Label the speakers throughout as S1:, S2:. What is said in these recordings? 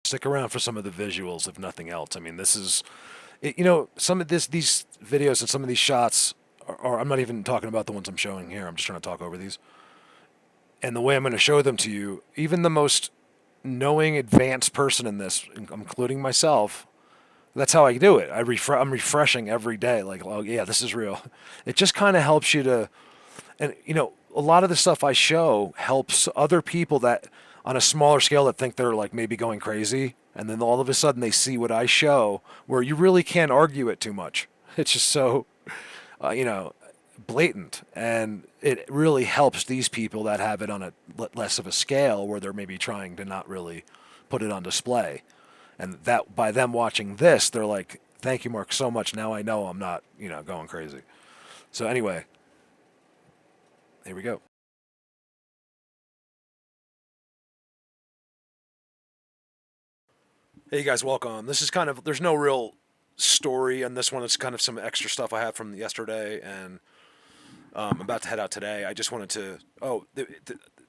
S1: Stick around for some of the visuals, if nothing else. I mean, this is, some of these videos and some of these shots are. I'm not even talking about the ones I'm showing here. I'm just trying to talk over these. And the way I'm going to show them to you, even the most knowing, advanced person in this, including myself, that's how I do it. I'm refreshing every day. Like, oh yeah, this is real. It just kind of helps you to, and a lot of the stuff I show helps other people that on a smaller scale that think they're like maybe going crazy, and then all of a sudden they see what I show, where you really can't argue it too much. It's just so, you know, blatant, and it really helps these people that have it on a less of a scale, where they're maybe trying to not really put it on display, and that by them watching this, they're like, "Thank you, Mark, so much. Now I know I'm not, going crazy." So anyway, here we go. Hey, you guys, welcome. This is kind of, there's no real story on this one. It's kind of some extra stuff I had from yesterday, and I'm about to head out today. I just wanted to,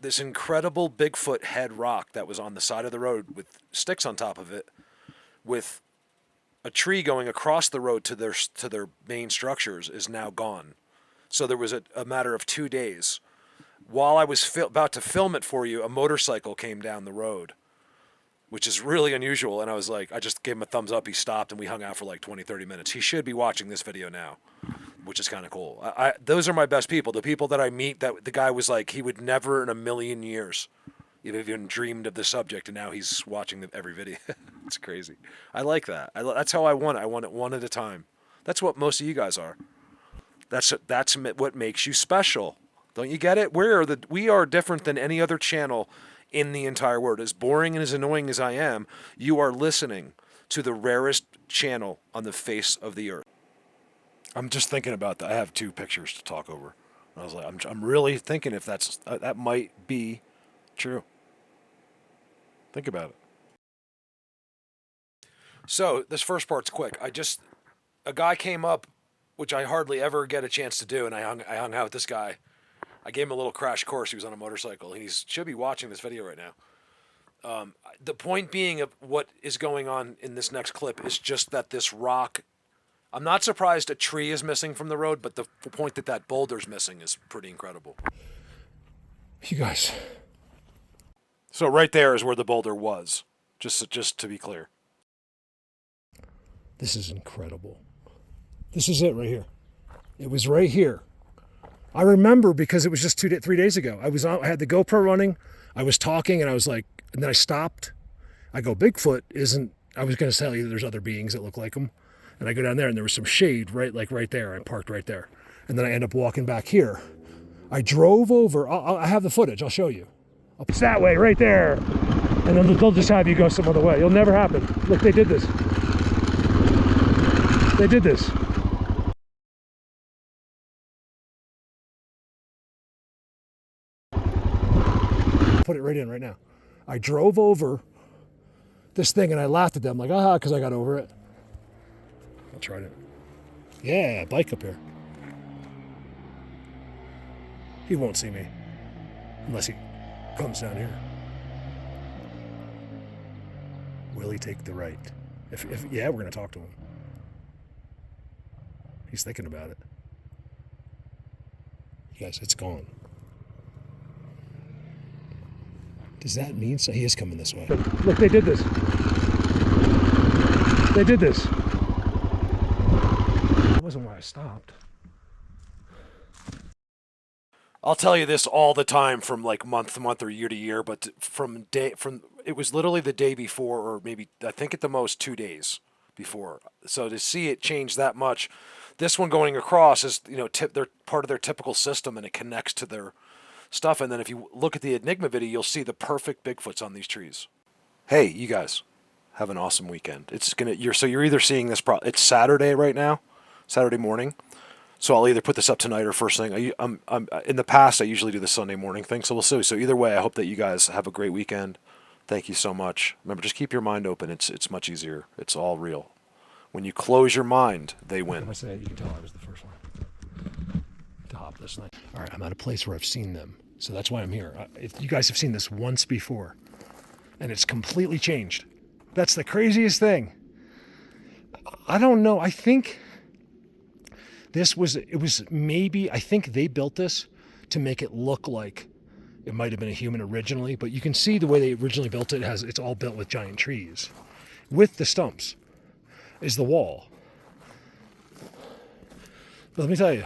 S1: this incredible Bigfoot head rock that was on the side of the road with sticks on top of it, with a tree going across the road to their main structures, is now gone. So there was a matter of 2 days. While I was about to film it for you, a motorcycle came down the road, which is really unusual. And I was like, I just gave him a thumbs up. He stopped, and we hung out for like 20, 30 minutes. He should be watching this video now, which is kind of cool. Those are my best people. The people that I meet, that the guy was like, he would never in a million years even dreamed of the subject, and now he's watching every video. It's crazy. I like that. That's how I want it. I want it one at a time. That's what most of you guys are. That's what makes you special. Don't you get it? We are different than any other channel in the entire world. As boring and as annoying as I am, you are listening to the rarest channel on the face of the earth. I'm just thinking about that. I have two pictures to talk over. I was like, I'm really thinking if that might be true. Think about it. So this first part's quick. A guy came up, which I hardly ever get a chance to do, and I hung out with this guy. I gave him a little crash course. He was on a motorcycle. He should be watching this video right now. The point being of what is going on in this next clip is just that this rock, I'm not surprised a tree is missing from the road, but the point that boulder's missing is pretty incredible. You guys. So right there is where the boulder was, just to be clear. This is incredible. This is it right here. It was right here. I remember because it was just 3 days ago. I had the GoPro running. I was talking, and I was like, and then I stopped. I go, Bigfoot isn't. I was going to tell you there's other beings that look like him, and I go down there, and there was some shade right there. I parked right there, and then I end up walking back here. I drove over. I have the footage. I'll show you. It's that way, right there, and then they'll just have you go some other way. It'll never happen. Look, they did this. They did this. Put it right in right now. I drove over this thing, and I laughed at them like, because I got over it. I'll try it. Yeah, bike up here. He won't see me unless he comes down here. Will he take the right? If yeah, we're gonna talk to him. He's thinking about it. Yes, it's gone. Does that mean so? He is coming this way. Look, they did this. They did this. That wasn't why I stopped. I'll tell you this all the time, from like month to month or year to year, but it was literally the day before, or maybe I think at the most 2 days before. So to see it change that much, this one going across is, they're part of their typical system, and it connects to their stuff. And then if you look at the Enigma video, you'll see the perfect Bigfoots on these trees. Hey, you guys, have an awesome weekend. You're either seeing this. It's Saturday right now, Saturday morning. So I'll either put this up tonight or first thing. I'm in the past I usually do the Sunday morning thing. So we'll see. So either way, I hope that you guys have a great weekend. Thank you so much. Remember, just keep your mind open. It's much easier. It's all real. When you close your mind, they win. I say you can tell I was the first one to hop this night. All right, I'm at a place where I've seen them, so that's why I'm here. If you guys have seen this once before, and it's completely changed.
S2: That's the craziest thing. I don't know. I think it was maybe, I think they built this to make it look like it might have been a human originally, but you can see the way they originally built it. It's all built with giant trees. With the stumps is the wall. But let me tell you,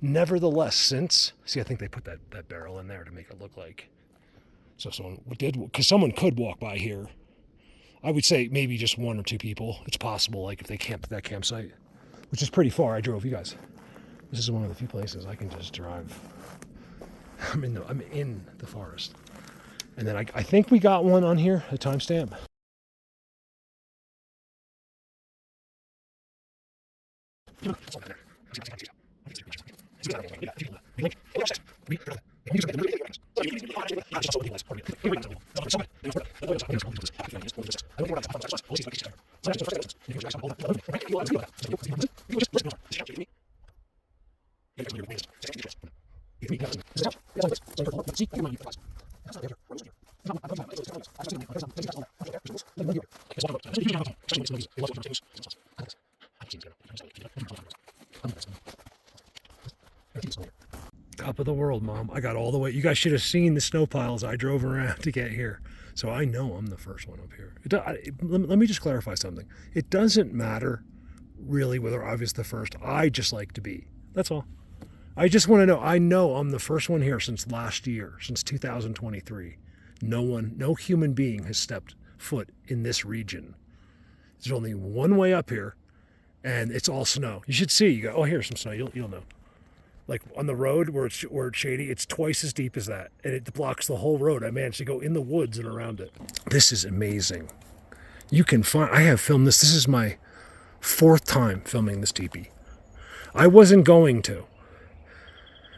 S2: nevertheless, see, I think they put that barrel in there to make it look like, so someone could walk by here. I would say maybe just one or two people. It's possible, like if they camped at that campsite, which is pretty far. I drove you guys. This is one of the few places I can just drive. I'm in the forest. And then I think we got one on here, a timestamp. Top of the world, Mom. I got all the way. You guys should have seen the snow piles I drove around to get here. So I know I'm the first one up here. Let me just clarify something. It doesn't matter really whether I was the first. I just like to be. That's all. I just want to know. I know I'm the first one here since last year, since 2023. No human being has stepped foot in this region. There's only one way up here, and it's all snow. You should see. You go, oh, here's some snow. You'll know. Like on the road where it's shady, it's twice as deep as that, and it blocks the whole road. I managed to go in the woods and around it. This is amazing. I have filmed this. This is my 4th time filming this teepee. I wasn't going to.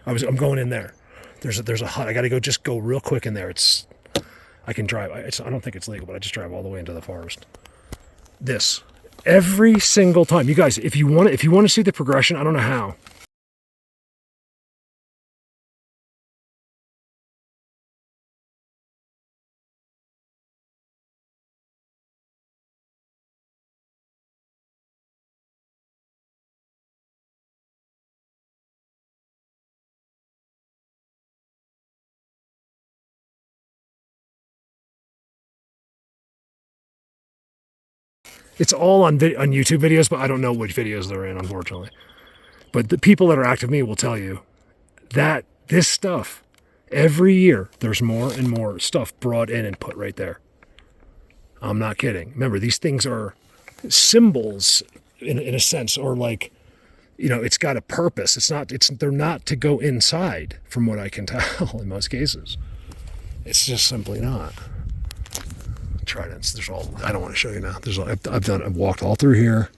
S2: I'm going in there. There's a hut. I got to go real quick in there. I can drive. I don't think it's legal, but I just drive all the way into the forest. This every single time. You guys, if you want to see the progression, I don't know how. It's all on YouTube videos, but I don't know which videos they're in, unfortunately. But the people that are active me will tell you that this stuff, every year, there's more and more stuff brought in and put right there. I'm not kidding. Remember, these things are symbols in a sense, or like, it's got a purpose. They're not to go inside, from what I can tell in most cases. It's just simply not. Tridents. I don't want to show you now. I've walked all through here.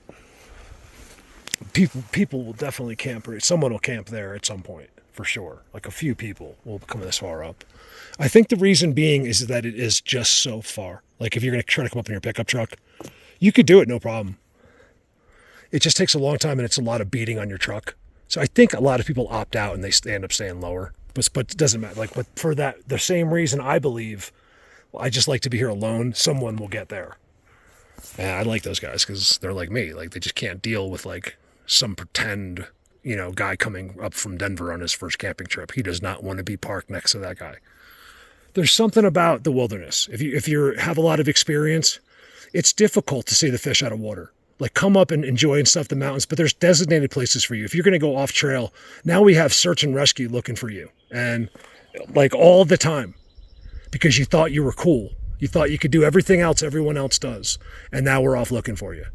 S2: People will definitely camp, or someone will camp there at some point, for sure. Like a few people will come this far up. I think the reason being is that it is just so far. Like if you're going to try to come up in your pickup truck, you could do it, no problem. It just takes a long time, and it's a lot of beating on your truck. So I think a lot of people opt out and they end up staying lower. But it doesn't matter. But for the same reason, I believe, I just like to be here alone. Someone will get there. And I like those guys because they're like me. Like they just can't deal with like some pretend, guy coming up from Denver on his first camping trip. He does not want to be parked next to that guy. There's something about the wilderness. If you have a lot of experience, it's difficult to see the fish out of water. Like come up and enjoy and stuff the mountains, but there's designated places for you. If you're going to go off trail, now we have search and rescue looking for you. And like all the time. Because you thought you were cool. You thought you could do everything else everyone else does. And now we're off looking for you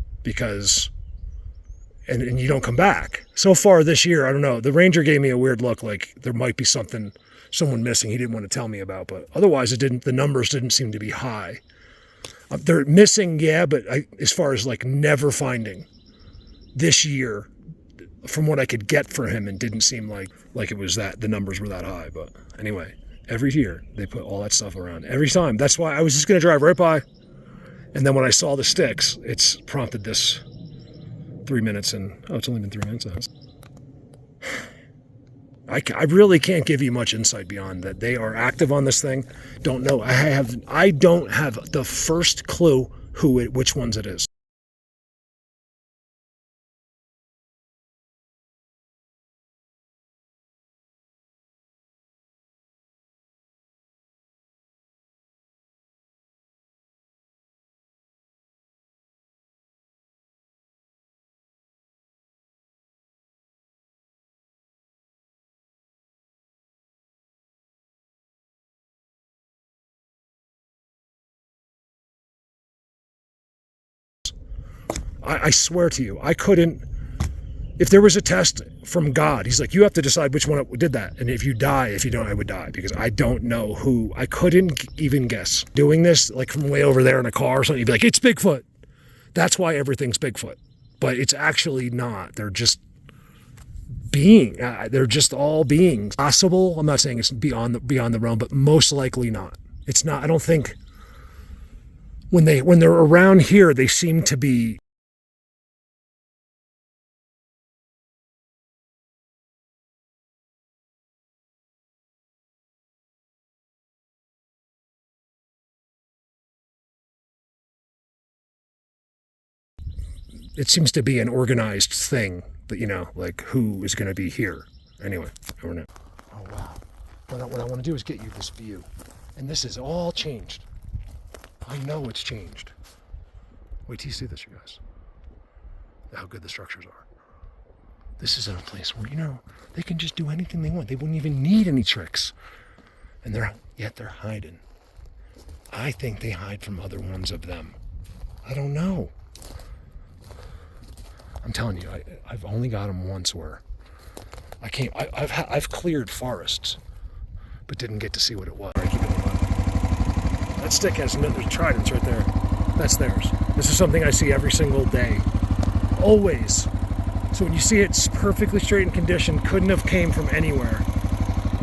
S2: and you don't come back. So far this year, I don't know. The ranger gave me a weird look, like there might be someone missing he didn't want to tell me about. But otherwise, the numbers didn't seem to be high. They're missing, yeah, but as far as like never finding this year, from what I could get for him, it didn't seem like it was that the numbers were that high. But anyway. Every year, they put all that stuff around. Every time. That's why I was just going to drive right by. And then when I saw the sticks, it's prompted this 3 minutes. And, it's only been 3 minutes. I really can't give you much insight beyond that. They are active on this thing. Don't know. I don't have the first clue which ones it is. I swear to you, I couldn't. If there was a test from God, he's like, you have to decide which one did that. And if you don't, I would die, because I don't know who. I couldn't even guess. Doing this, like from way over there in a car or something, you'd be like, it's Bigfoot. That's why everything's Bigfoot. But it's actually not. They're just they're just all beings. Possible. I'm not saying it's beyond the realm, but most likely not. It's not. I don't think when they're around here, they seem to be. It seems to be an organized thing that, like who is going to be here. Anyway, over now. Oh, wow. What I want to do is get you this view. And this is all changed. I know it's changed. Wait till you see this, you guys. How good the structures are. This is in a place where, they can just do anything they want. They wouldn't even need any tricks. And yet they're hiding. I think they hide from other ones of them. I don't know. I'm telling you, I've only got them once where I can't. I've cleared forests, but didn't get to see what it was. That stick has there's tridents right there. That's theirs. This is something I see every single day, always. So when you see it's perfectly straight in condition, couldn't have came from anywhere.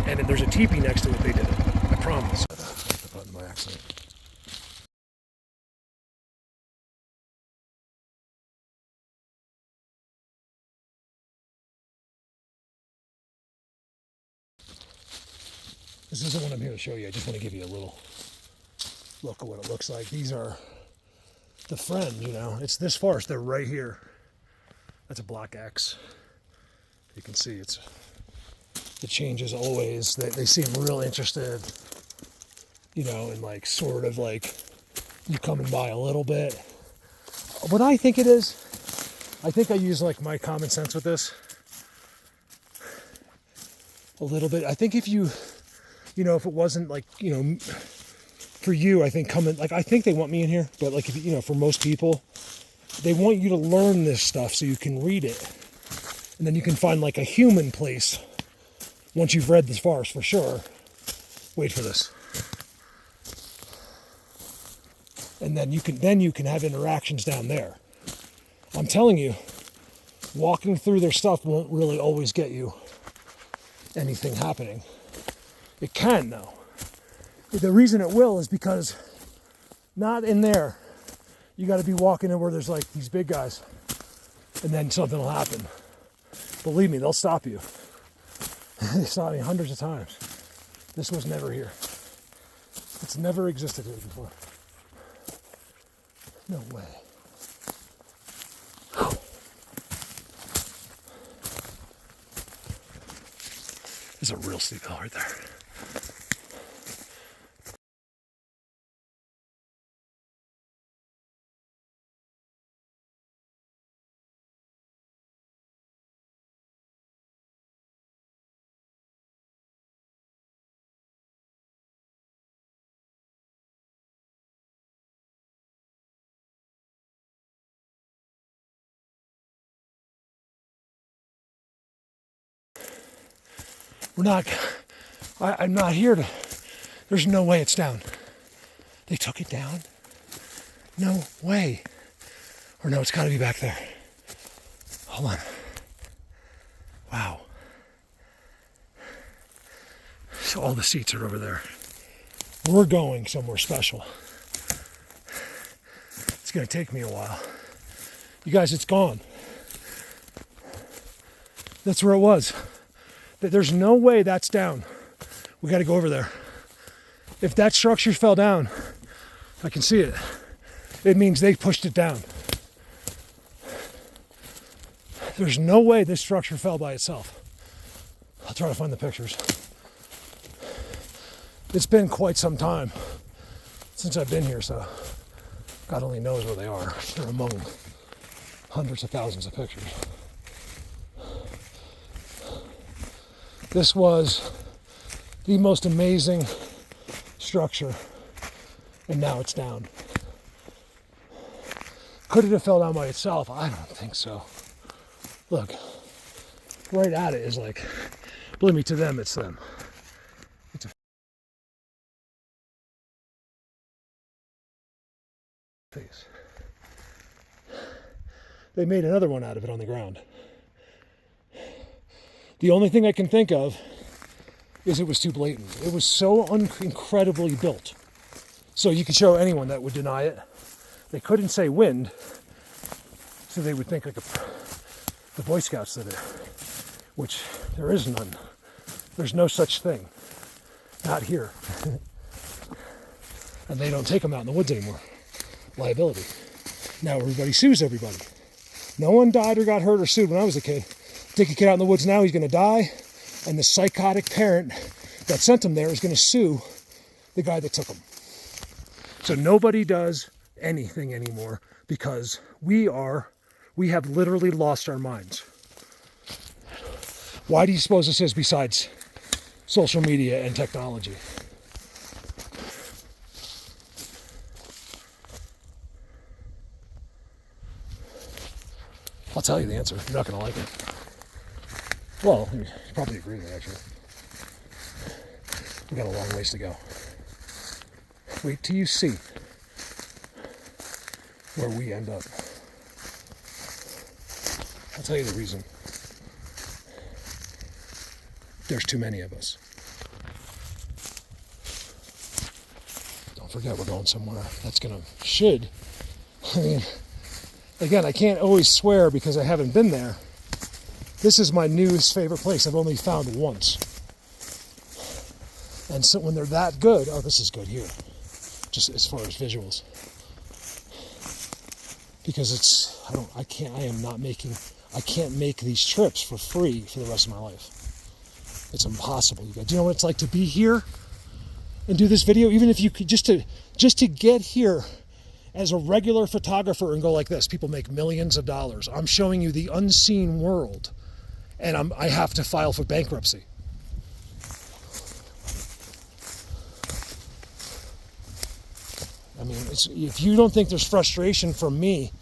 S2: And if there's a teepee next to it, they did it. I promise. The button by accident. This isn't what I'm here to show you. I just want to give you a little look at what it looks like. These are the friends, It's this forest. They're right here. That's a black X. You can see it changes always. They seem real interested, in like sort of like you coming by a little bit. What I think it is, I think I use like my common sense with this a little bit. I think if if it wasn't like, for you, I think I think they want me in here, but like, if, for most people, they want you to learn this stuff so you can read it. And then you can find like a human place once you've read this forest for sure. Wait for this. And then you can have interactions down there. I'm telling you, walking through their stuff won't really always get you anything happening. It can, though. The reason it will is because not in there. You got to be walking in where there's like these big guys, and then something will happen. Believe me, they'll stop you. They stopped me hundreds of times. This was never here. It's never existed here before. No way. There's a real steep hill right there. I'm not here to, there's no way it's down. They took it down? No way. Or no, it's gotta be back there. Hold on. Wow. So all the seats are over there. We're going somewhere special. It's gonna take me a while. You guys, it's gone. That's where it was. There's no way that's down. We got to go over there. If that structure fell down, I can see it. it means they pushed it down. There's no way this structure fell by itself. I'll try to find the pictures. It's been quite some time since I've been here, so God only knows where they are. They're among hundreds of thousands of pictures. This was the most amazing structure, and now it's down. Could it have fell down by itself? I don't think so. Look, right at it is like, believe me, to them, it's them. It's a face. They made another one out of it on the ground. The only thing I can think of is it was too blatant. It was so incredibly built. So you could show anyone that would deny it. They couldn't say wind, so they would think like the Boy Scouts did it, which there is none. There's no such thing. Not here. And they don't take them out in the woods anymore. Liability. Now everybody sues everybody. No one died or got hurt or sued when I was a kid. Take a kid out in the woods now, he's going to die, and the psychotic parent that sent him there is going to sue the guy that took him. So nobody does anything anymore because we have literally lost our minds. Why do you suppose this is besides social media and technology? I'll tell you the answer. You're not going to like it. Well, you probably agree with it, actually. We got a long ways to go. Wait till you see where we end up. I'll tell you the reason. There's too many of us. Don't forget, we're going somewhere I mean, again, I can't always swear because I haven't been there. This is my newest favorite place I've only found once. And so when they're that good, oh, this is good here. Just as far as visuals. Because I can't make these trips for free for the rest of my life. It's impossible. Do you know what it's like to be here and do this video? Even if you could just to get here as a regular photographer and go like this, people make millions of dollars. I'm showing you the unseen world. And I have to file for bankruptcy. I mean, if you don't think there's frustration from me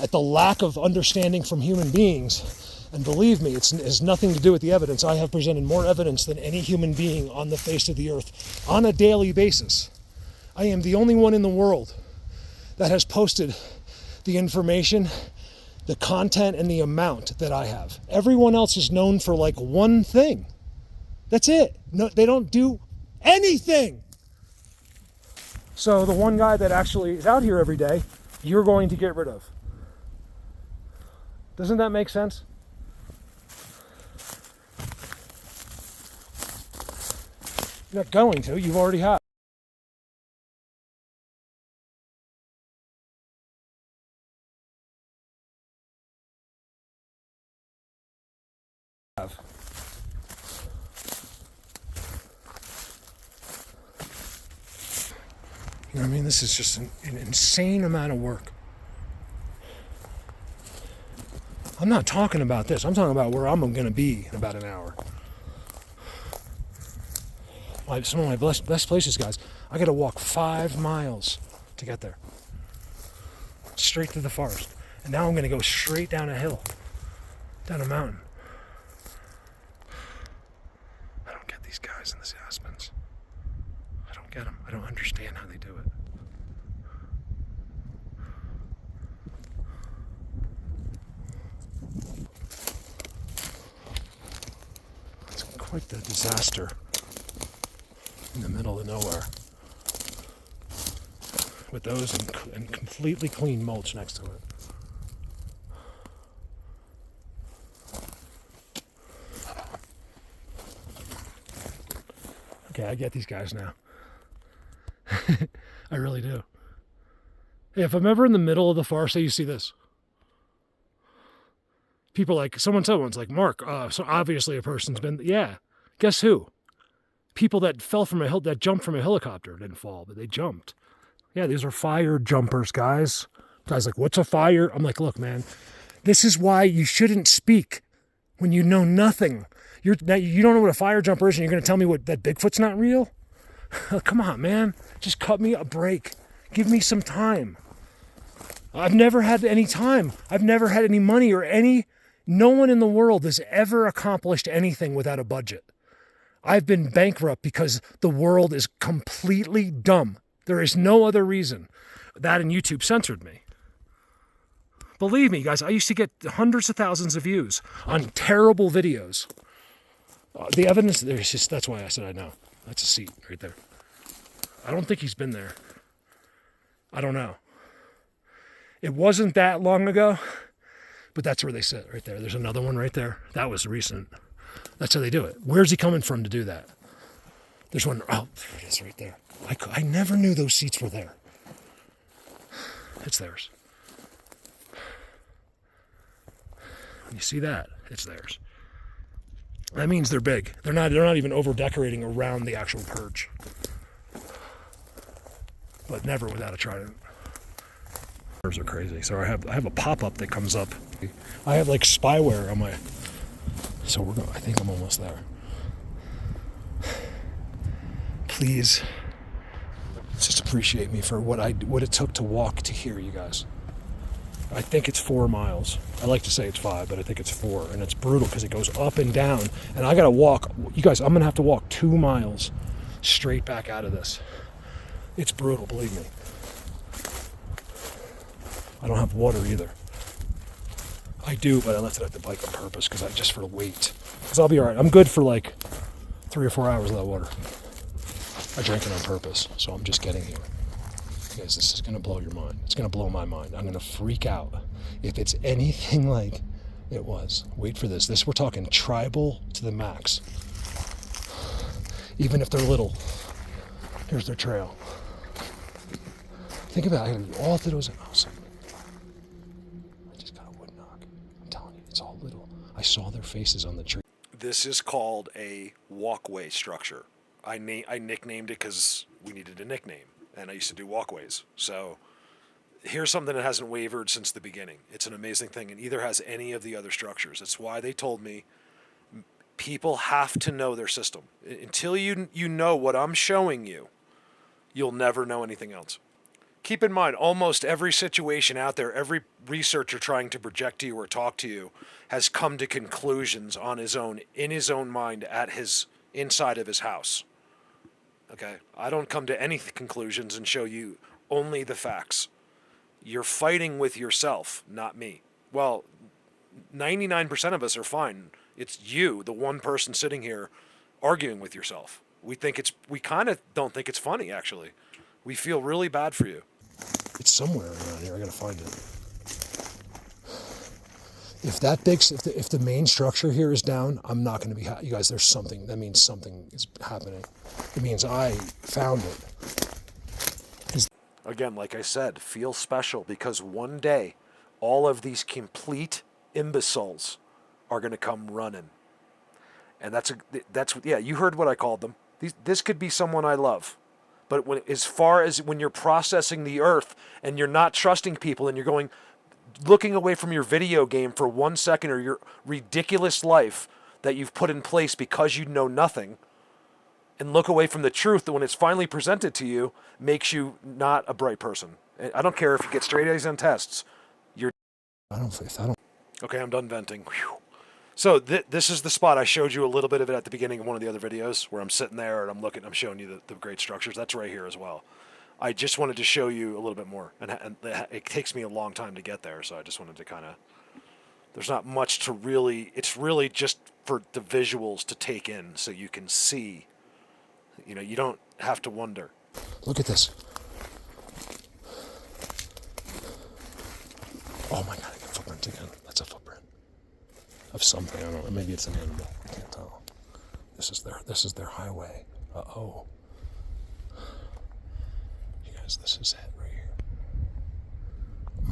S2: at the lack of understanding from human beings, and believe me, it has nothing to do with the evidence. I have presented more evidence than any human being on the face of the earth on a daily basis. I am the only one in the world that has posted the information, the content, and the amount that I have. Everyone else is known for like one thing. That's it. No, they don't do anything. So the one guy that actually is out here every day, you're going to get rid of. Doesn't that make sense? You're not going to, you've already have. You know what I mean? This is just an insane amount of work. I'm not talking about this. I'm talking about where I'm going to be in about an hour. Some of my best places, guys, I got to walk 5 miles to get there. Straight through the forest. And now I'm going to go straight down a hill, down a mountain. I don't get these guys in the Aspens. I don't get them. I don't understand how they do it. It's quite the disaster in the middle of nowhere with those and completely clean mulch next to it. Okay, I get these guys now. I really do. If I'm ever in the middle of the forest, say you see this. People like, someone said once, like, Mark, so obviously a person's been, yeah. Guess who? People that fell from that jumped from a helicopter didn't fall, but they jumped. Yeah, these are fire jumpers, guys. Guys like, what's a fire? I'm like, look, man, this is why you shouldn't speak when you know nothing. You don't know what a fire jumper is, and you're going to tell me that Bigfoot's not real? Come on, man. Just cut me a break. Give me some time. I've never had any time. I've never had any money or any... No one in the world has ever accomplished anything without a budget. I've been bankrupt because the world is completely dumb. There is no other reason. That and YouTube censored me. Believe me, guys, I used to get hundreds of thousands of views on terrible videos. The evidence, that's why I said I know. That's a seat right there. I don't think he's been there. I don't know. It wasn't that long ago, but that's where they sit right there. There's another one right there. That was recent. That's how they do it. Where's he coming from to do that? There's one, oh, there it is right there. I never knew those seats were there. It's theirs. When you see that, it's theirs. That means they're big. They're not even over decorating around the actual perch. But never without a trident. Are crazy. So I have a pop-up that comes up. I have like spyware on my. So I think I'm almost there. Please, just appreciate me for what it took to walk to here, you guys. I think it's 4 miles. I like to say it's 5, but I think it's 4, and it's brutal because it goes up and down, and I gotta walk. You guys, I'm gonna have to walk 2 miles straight back out of this. It's brutal, believe me. I don't have water either. I do, but I left it at the bike on purpose because just for the weight. Because I'll be all right. I'm good for like 3 or 4 hours without water. I drank it on purpose, so I'm just getting here. Guys, this is going to blow your mind. It's going to blow my mind. I'm going to freak out if it's anything like it was. Wait for this. We're talking tribal to the max. Even if they're little. Here's their trail. Think about it. All it was awesome. I just got a wood knock. I'm telling you, it's all little. I saw their faces on the tree.
S1: This is called a walkway structure. I nicknamed it because we needed a nickname, and I used to do walkways. So here's something that hasn't wavered since the beginning. It's an amazing thing, and either has any of the other structures. That's why they told me people have to know their system. Until you know what I'm showing you, you'll never know anything else. Keep in mind, almost every situation out there, every researcher trying to project to you or talk to you has come to conclusions on his own, in his own mind, inside of his house. Okay? I don't come to any conclusions and show you only the facts. You're fighting with yourself, not me. Well, 99% of us are fine. It's you, the one person sitting here, arguing with yourself. We kind of don't think it's funny, actually. We feel really bad for you.
S2: It's somewhere around here. I gotta find it. If the main structure here is down, I'm not gonna be happy. You guys, there's something. That means something is happening. It means I found it.
S1: Again, like I said, feel special because one day, all of these complete imbeciles are gonna come running. And that's you heard what I called them. This could be someone I love. But as far as when you're processing the earth and you're not trusting people and you're looking away from your video game for 1 second or your ridiculous life that you've put in place because you know nothing, and look away from the truth that when it's finally presented to you makes you not a bright person. I don't care if you get straight A's on tests.
S2: I don't.
S1: Okay, I'm done venting. Whew. So this is the spot. I showed you a little bit of it at the beginning of one of the other videos where I'm sitting there and I'm showing you the great structures. That's right here as well. I just wanted to show you a little bit more. And it takes me a long time to get there, so I just wanted to kind of... There's not much to really... It's really just for the visuals to take in so you can see. You know, you don't have to wonder.
S2: Look at this. Oh my God, I got footprints again. That's a footprint. Of something, I don't know. Maybe it's an animal. I can't tell. This is their highway. Uh-oh. You guys, this is it right here.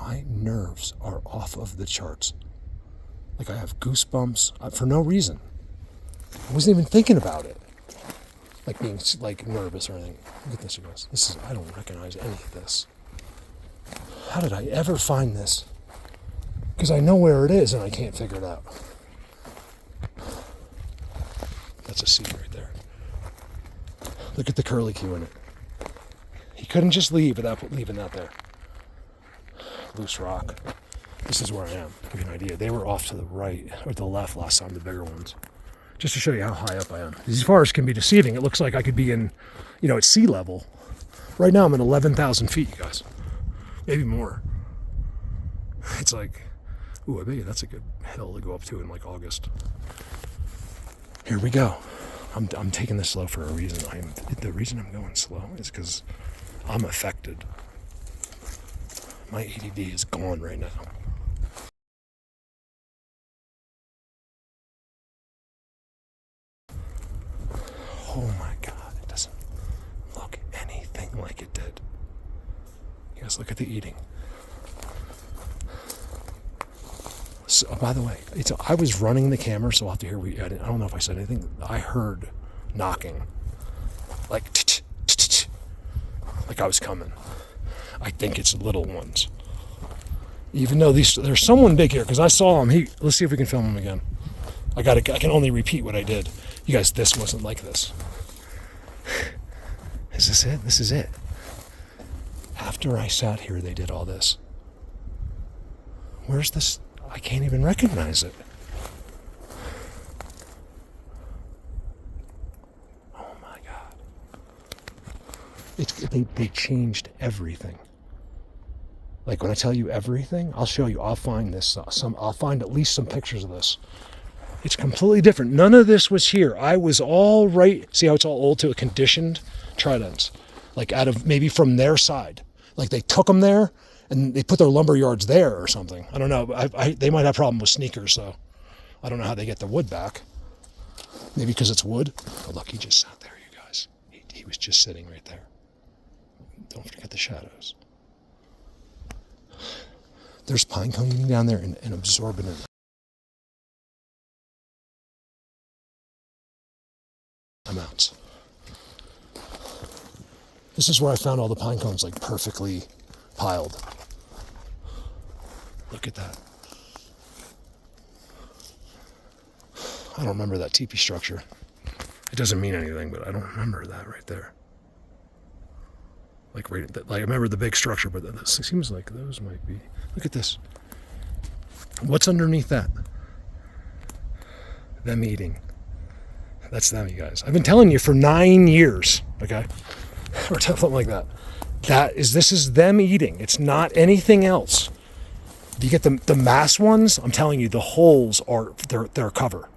S2: my nerves are off of the charts. Like I have goosebumps for no reason. I wasn't even thinking about it. Like being like nervous or anything. Look at this, you guys. This is, I don't recognize any of this. How did I ever find this? Because I know where it is and I can't figure it out. That's a seat right there. Look at the curlicue in it. He couldn't just leave without leaving that there. Loose rock. This is where I am, to give you an idea. They were off to the right, or the left last time, the bigger ones. Just to show you how high up I am. As far as can be deceiving, it looks like I could be in, at sea level. Right now I'm at 11,000 feet, you guys. Maybe more. It's like, ooh, I bet you that's a good hill to go up to in like August. Here we go. I'm taking this slow for a reason. The reason I'm going slow is because I'm affected. My ADD is gone right now. Oh my God, it doesn't look anything like it did. You guys look at the eating. So, by the way, I was running the camera, so I'll have to hear I don't know if I said anything. I heard knocking. Like I was coming. I think it's little ones. Even though there's someone big here, because I saw him. Let's see if we can film him again. I can only repeat what I did. You guys, this wasn't like this. Is this it? This is it. After I sat here, they did all this. Where's this? I can't even recognize it. Oh my God. They changed everything. Like when I tell you everything, I'll show you. I'll find this. I'll find at least some pictures of this. It's completely different. None of this was here. I was all right. See how it's all old to a conditioned tridents, like out of maybe from their side. Like they took them there and they put their lumber yards there or something. I don't know. They might have a problem with sneakers, so I don't know how they get the wood back. Maybe because it's wood. Oh, look, he just sat there, you guys. He was just sitting right there. Don't forget the shadows. There's pine cone eating down there and absorbing it. Amounts. This is where I found all the pine cones like perfectly piled. Look at that. I don't remember that teepee structure. It doesn't mean anything, but I don't remember that right there. Like I remember the big structure, but it seems like those might be. Look at this. What's underneath that? Them eating. That's them, you guys. I've been telling you for 9 years, okay? Or something like that. This is them eating. It's not anything else. If you get the mass ones, I'm telling you, the holes are their cover.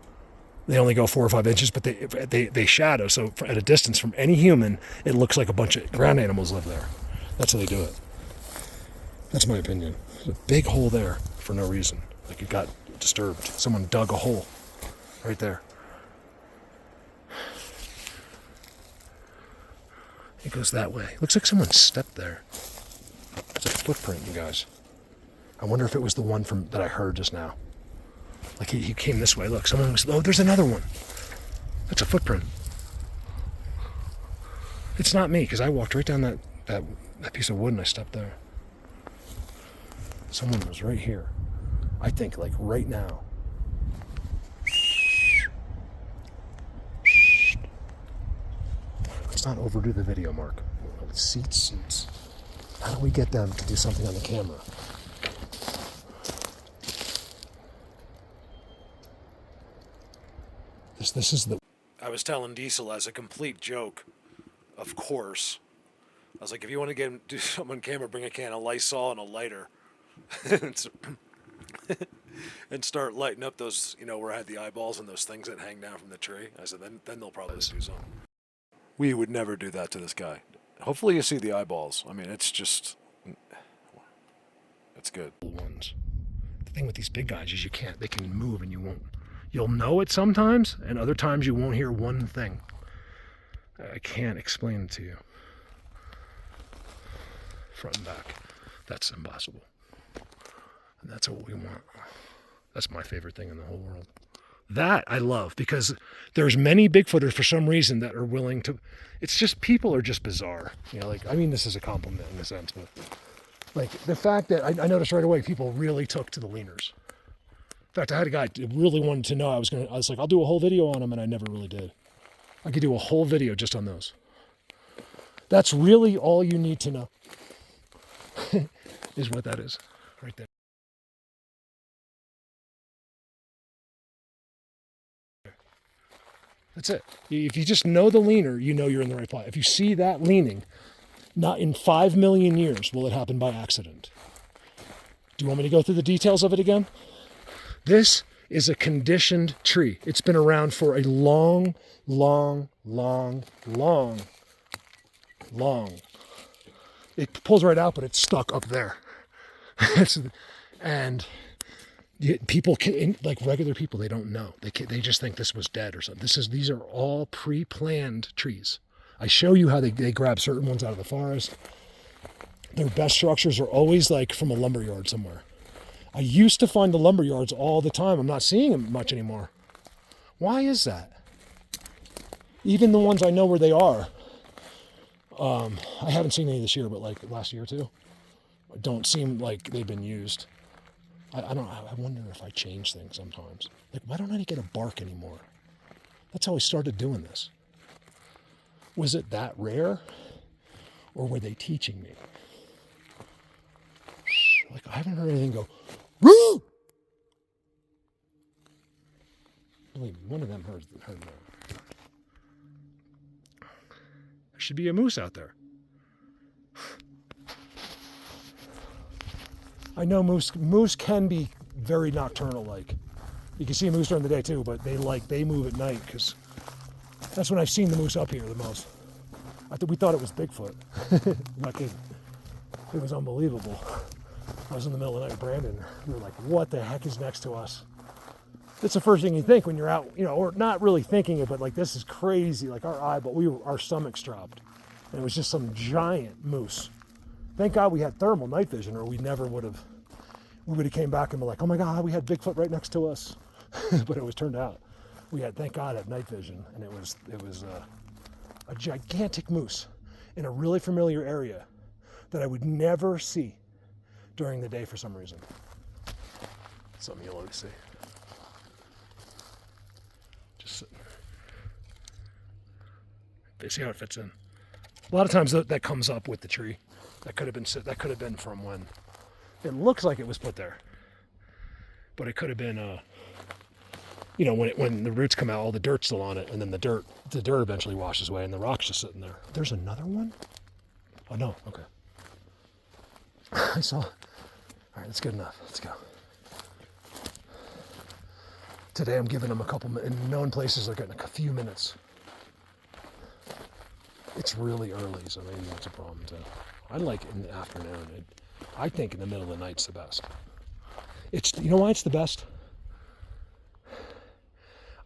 S2: They only go 4 or 5 inches, but they shadow. So at a distance from any human, it looks like a bunch of ground animals live there. That's how they do it. That's my opinion. There's a big hole there for no reason. Like it got disturbed. Someone dug a hole right there. It goes that way. Looks like someone stepped there. It's a footprint, you guys. I wonder if it was the one that I heard just now. Like he came this way. Look, there's another one. That's a footprint. It's not me, because I walked right down that piece of wood and I stepped there. Someone was right here. I think like right now. Let's not overdo the video, Mark. Seats. How do we get them to do something on the camera? This is the...
S1: I was telling Diesel as a complete joke, of course. I was like, if you want to do something on camera, bring a can of Lysol and a lighter. And start lighting up those, where I had the eyeballs and those things that hang down from the tree. I said, then they'll probably do something. We would never do that to this guy. Hopefully you see the eyeballs. I mean, it's just... It's good.
S2: Ones. The thing with these big guys is they can move and you won't. You'll know it sometimes, and other times you won't hear one thing. I can't explain it to you. Front and back. That's impossible. And that's what we want. That's my favorite thing in the whole world. That I love because there's many Bigfooters for some reason that are willing to. It's just people are just bizarre. You know, like I mean this is a compliment in a sense, but like the fact that I noticed right away people really took to the leaners. In fact, I had a guy who really wanted to know. I was like, I'll do a whole video on them, and I never really did. I could do a whole video just on those. That's really all you need to know. Is what that is, right there. That's it. If you just know the leaner, you know you're in the right spot. If you see that leaning, not in 5 million years will it happen by accident. Do you want me to go through the details of it again? This is a conditioned tree. It's been around for a long. It pulls right out, but it's stuck up there. And people can, like regular people, they don't know. They just think this was dead or something. These are all pre-planned trees. I show you how they grab certain ones out of the forest. Their best structures are always like from a lumberyard somewhere. I used to find the lumberyards all the time. I'm not seeing them much anymore. Why is that? Even the ones I know where they are, I haven't seen any this year, but like last year too, don't seem like they've been used. I wonder if I change things sometimes. Like, why don't I get a bark anymore? That's how I started doing this. Was it that rare? Or were they teaching me? Like, I haven't heard anything go, woo! Believe me, one of them heard that. There should be a moose out there. I know moose can be very nocturnal like. You can see a moose during the day too, but they move at night because that's when I've seen the moose up here the most. We thought it was Bigfoot. Not kidding. It was unbelievable. I was in the middle of the night with Brandon. We were like, what the heck is next to us? That's the first thing you think when you're out, you know, or not really thinking it, but like this is crazy. Like our stomachs dropped. And it was just some giant moose. Thank God we had thermal night vision, or we would have came back and been like, oh my God, we had Bigfoot right next to us. But it was turned out thank God, had night vision, and it was a gigantic moose in a really familiar area that I would never see during the day for some reason. Something you'll always see. Just sitting there. They see how it fits in. A lot of times that comes up with the tree. That could have been from when it looks like it was put there, but it could have been, you know, when the roots come out, all the dirt's still on it, and then the dirt eventually washes away, and the rock's just sitting there. There's another one. Oh no, okay. I saw. All right, that's good enough. Let's go. Today I'm giving them a couple. In known places, they're getting a few minutes. It's really early, so maybe that's a problem too. I like it in the afternoon. I think in the middle of the night's the best. You know why it's the best?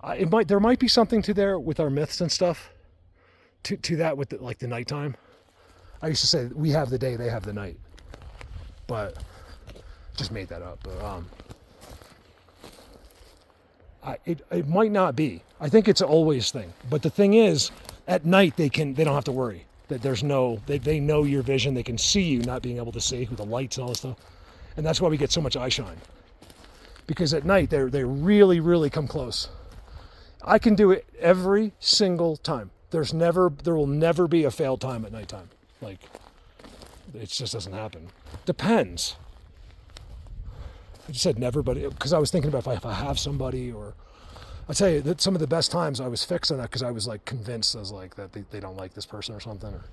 S2: There might be something to there with our myths and stuff. To that with the nighttime. I used to say we have the day, they have the night, but just made that up. But it might not be. I think it's an always thing. But the thing is, at night they don't have to worry. That they know your vision, they can see you not being able to see with the lights and all this stuff. And that's why we get so much eye shine. Because at night, they really, really come close. I can do it every single time. There will never be a failed time at nighttime. Like, it just doesn't happen. Depends. I just said never, but because I was thinking about if I have somebody, or I'll tell you that some of the best times I was fixed on that because I was like convinced I was like that they don't like this person or something, or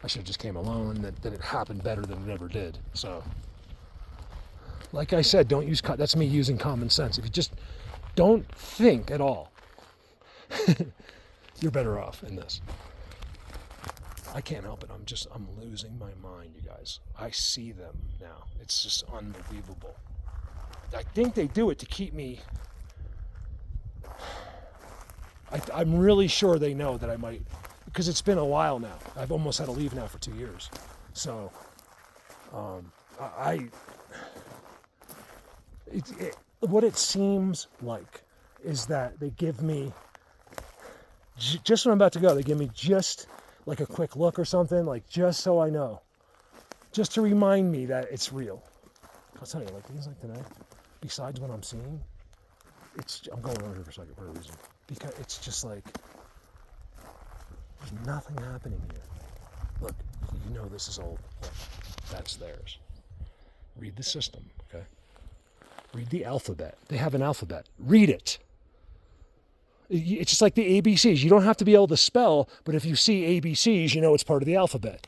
S2: I should have just came alone, that it happened better than it ever did. So, like I said, that's me using common sense. If you just don't think at all, you're better off in this. I can't help it. I'm losing my mind, you guys. I see them now. It's just unbelievable. I think they do it to keep me. I'm really sure they know that I might, because it's been a while now. I've almost had to leave now for 2 years. So, What it seems like is that they give me, just when I'm about to go, they give me just like a quick look or something, like just so I know, just to remind me that it's real. I'll tell you, like things like today, besides what I'm seeing, I'm going over here for a second for a reason. Because it's just like, there's nothing happening here. Look, you know this is old. Look, that's theirs. Read the system, okay? Read the alphabet. They have an alphabet. Read it. It's just like the ABCs. You don't have to be able to spell, but if you see ABCs, you know it's part of the alphabet.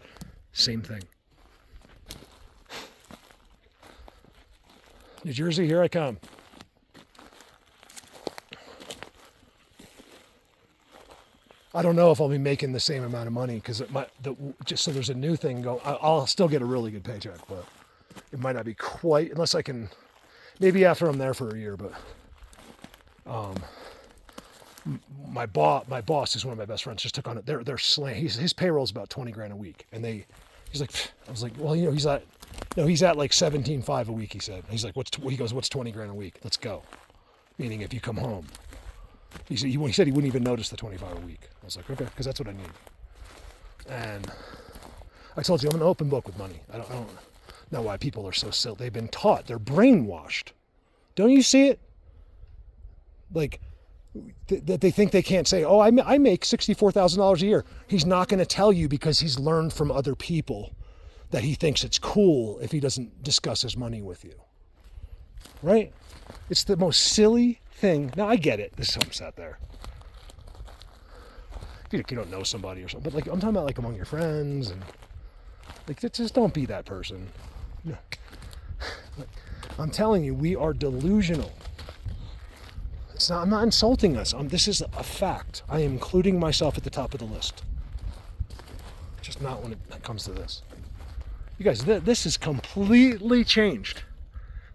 S2: Same thing. New Jersey, here I come. I don't know if I'll be making the same amount of money because just so there's a new thing going. I'll still get a really good paycheck, but it might not be quite unless I can. Maybe after I'm there for a year, but my boss is one of my best friends. Just took on it. They're slaying. His payroll's about 20 grand a week, and he's like, I was like, well, you know, he's at like 17.5 a week. He said. He's like, he goes, what's 20 grand a week? Let's go. Meaning if you come home. He said he wouldn't even notice the 25 a week. I was like, okay, because that's what I need. And I told you I'm an open book with money. I don't know why people are so silly. They've been taught. They're brainwashed. Don't you see it? Like that they think they can't say, oh, I make $64,000 a year. He's not going to tell you because he's learned from other people that he thinks it's cool if he doesn't discuss his money with you. Right? It's the most silly thing. Now I get it. There's some sat there. You don't know somebody or something, but like I'm talking about like among your friends and like just don't be that person. No. I'm telling you, we are delusional. I'm not insulting us. This is a fact. I am including myself at the top of the list. Just not when it comes to this. You guys, this is completely changed.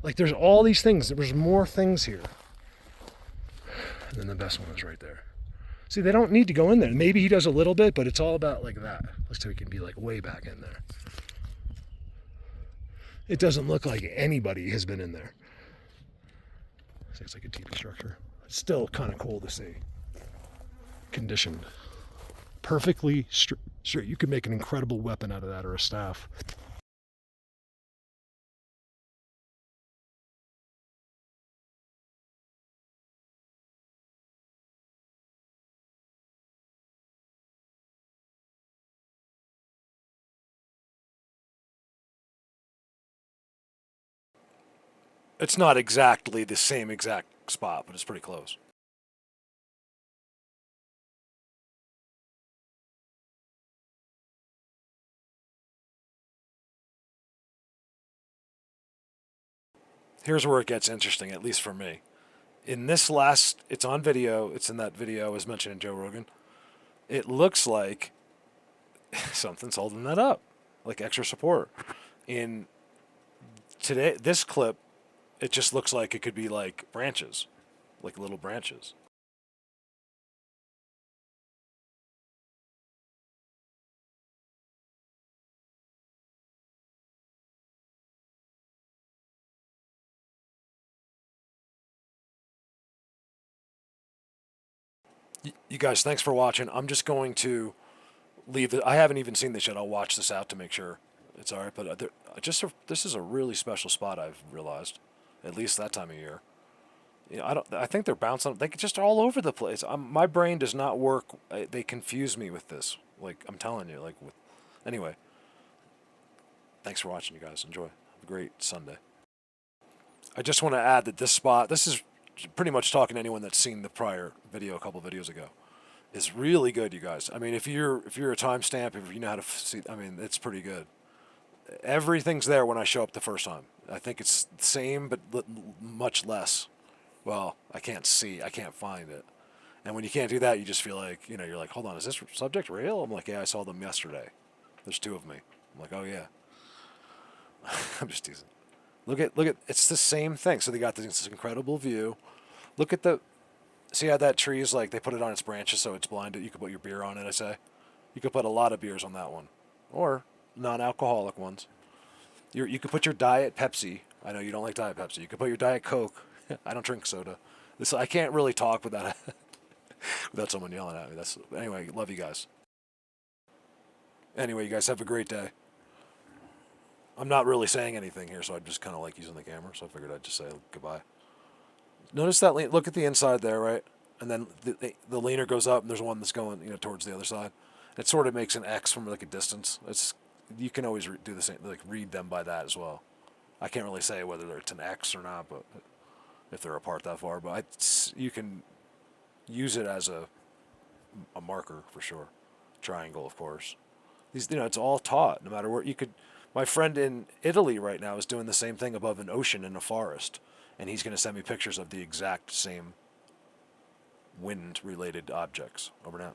S2: Like there's all these things. There's more things here. And then the best one is right there. See, they don't need to go in there. Maybe he does a little bit, but it's all about like that. Let's see if he can be like way back in there. It doesn't look like anybody has been in there. See, it's like a teepee structure. It's still kind of cool to see. Conditioned. Perfectly straight. You could make an incredible weapon out of that or a staff.
S1: It's not exactly the same exact spot, but it's pretty close. Here's where it gets interesting, at least for me. In this it's on video. It's in that video as mentioned in Joe Rogan. It looks like something's holding that up, like extra support. In this clip, it just looks like it could be like branches, like little branches. You guys, thanks for watching. I'm just going to leave it. I haven't even seen this yet. I'll watch this out to make sure it's all right. But this is a really special spot. I've realized, at least that time of year. You know, I think they're bouncing. They just all over the place. My brain does not work. They confuse me with this. Like I'm telling you. Anyway. Thanks for watching, you guys. Enjoy. Have a great Sunday. I just want to add that this spot. This is pretty much talking to anyone that's seen the prior video a couple videos ago. Is really good, you guys. I mean, if you're a timestamp, if you know how to see, I mean, it's pretty good. Everything's there when I show up the first time. I think it's the same, but much less. Well, I can't find it. And when you can't do that, you just feel like, you're like, hold on, is this subject real? I'm like, yeah, I saw them yesterday. There's two of me. I'm like, oh yeah. I'm just teasing. Look at, it's the same thing. So they got this incredible view. Look at see how that tree is like, they put it on its branches so it's blinded. You could put your beer on it, I say. You could put a lot of beers on that one. Or non-alcoholic ones. You could put your Diet Pepsi I know you don't like Diet Pepsi. You can put your Diet Coke. I don't drink soda. I can't really talk without without someone yelling at me. Anyway. Love you guys. Anyway, you guys have a great day. I'm not really saying anything here, so I just kind of like using the camera. So I figured I'd just say goodbye. Notice that look at the inside there, right? And then the leaner goes up, and there's one that's going towards the other side. It sort of makes an X from like a distance. You can always do the same, like read them by that as well. I can't really say whether it's an X or not, but if they're apart that far, but you can use it as a marker for sure. Triangle, of course. It's all taught. No matter where you could. My friend in Italy right now is doing the same thing above an ocean in a forest, and he's going to send me pictures of the exact same wind-related objects. Over now.